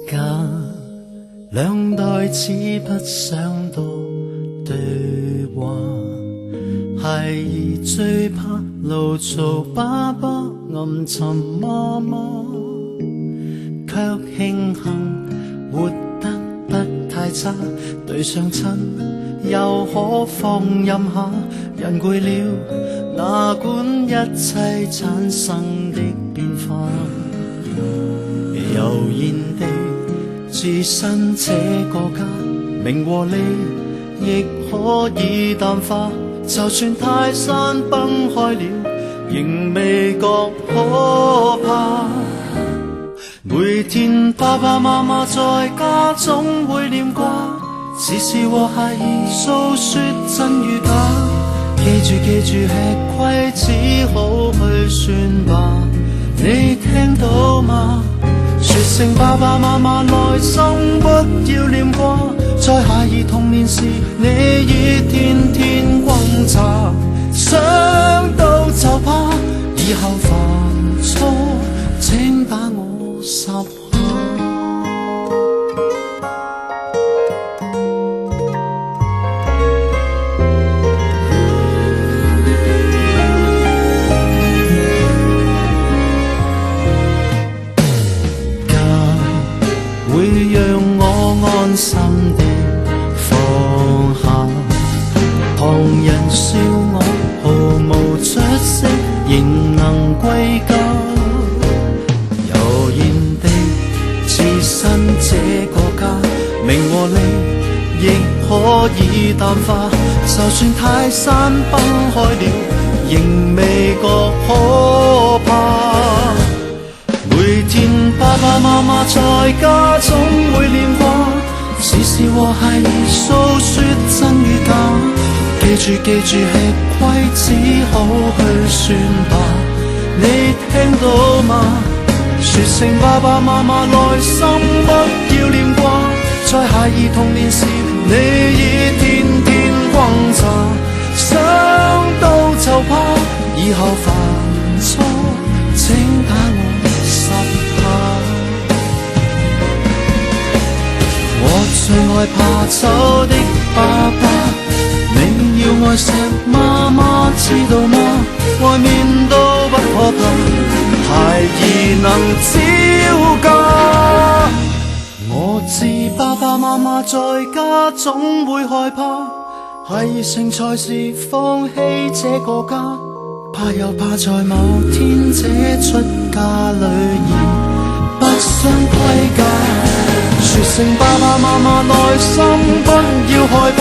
隔兩代似不想多對話，孩兒最怕怒嘈爸爸，暗沉媽媽，卻慶幸活得不太差，對上親又可放任下，人攰了哪管一切產生的變化，悠然地置身這個家，名和利亦可以淡化，就算泰山崩開了仍未覺可怕，每天爸爸媽媽在家總會念掛，時時和孩兒訴說真與假，記住吃虧只好去算吧，你聽到嗎？說聲爸爸媽媽來生不要念掛，在孩兒童年時你已天天轟炸，想到就怕以後犯錯請把我拾下。會讓我安心地放下，旁人笑我毫無出息，仍能歸家，悠然地置身這個家，名和利亦可以淡化，就算泰山崩開了仍未覺可怕，每天爸爸媽媽在家總會念掛，時時和孩兒訴說真與假，記住吃虧只好去算吧，你聽到嗎？說聲爸爸媽媽來生不要念掛，在孩兒童年時你已天天轟炸，想到就怕以後犯錯請打我拾下，我最愛怕醜的爸爸，你要愛錫媽媽知道嗎？外面都不可怕，孩兒能招架，我知爸爸媽媽在家總會害怕，孩兒成才時放棄這個家，怕又怕在某天這出家女兒不想歸家，說聲爸爸媽媽來生不要害怕，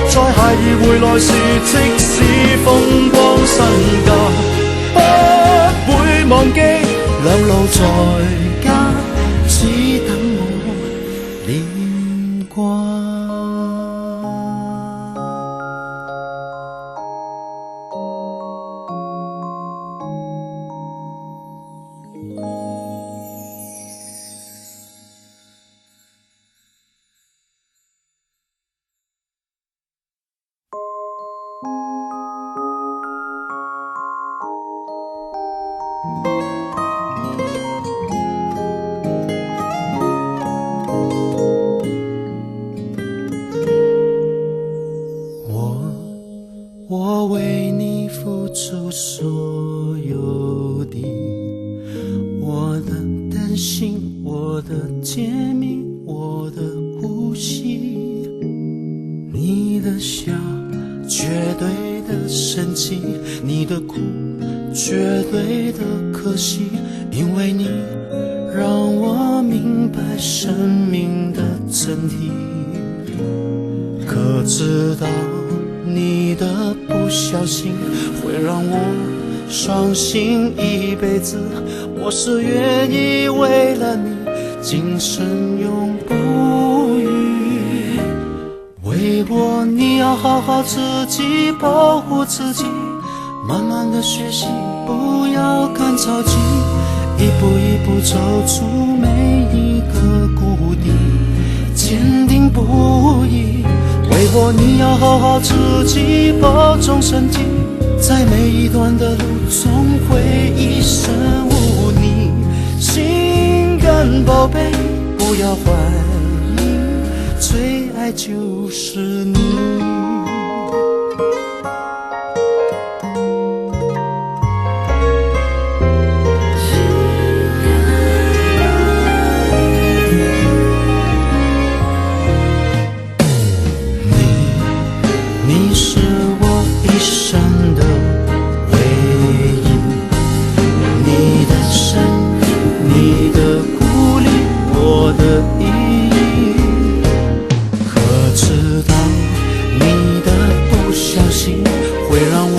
在孩兒回來時即使風光身家不會忘記，兩老在家只等我念掛。我為你付出所有的，我的擔心，我的甜蜜，我的呼吸，你的笑絕對的神奇，你的苦絕對的可惜，因為你讓我明白生命的真諦，可知道你的不小心會讓我傷心一輩子，我是願意為了你今生永不渝，為我你要好好自己保護自己，慢慢的學習不要趕着急，一步一步走出每一個谷底，堅定不移，為我你要好好自己保重身體，在每一段的路總會一生無你，心肝寶貝不要怀疑，最爱就是你。你是我一生的唯一，你的深，你的鼓励，我的意义。可知道你的不小心会让我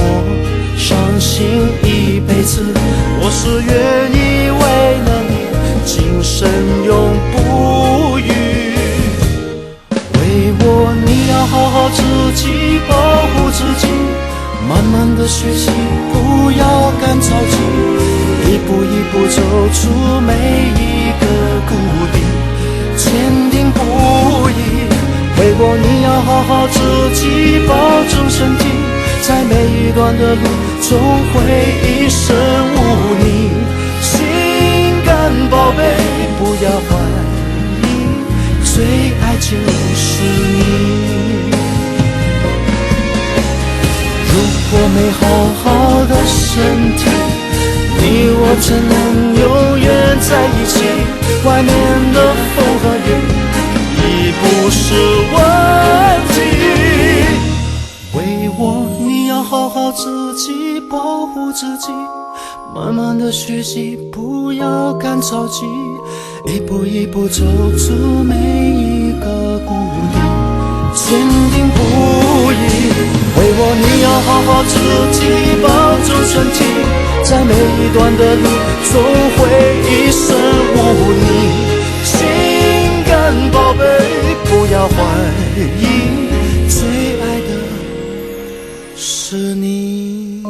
伤心一辈子？我是愿意为了你今生永不渝。为我你要好好自己，保护自己，慢慢的学习，不要赶着急，一步一步走出每一个谷底，坚定不移。为我你要好好自己，保重身体，在每一段的路总会一生无你。心肝宝贝，不要怀疑，最爱就是你。如果没好好的身体，你我怎能永远在一起？外面的风和雨已不是问题。为我你要好好自己，保护自己，慢慢的学习，不要赶着急，一步一步走出每一个谷底，坚定不移。为我你要好好自己，保重身体，在每一段的路总会一生无你。心肝宝贝，不要怀疑，最爱的是你。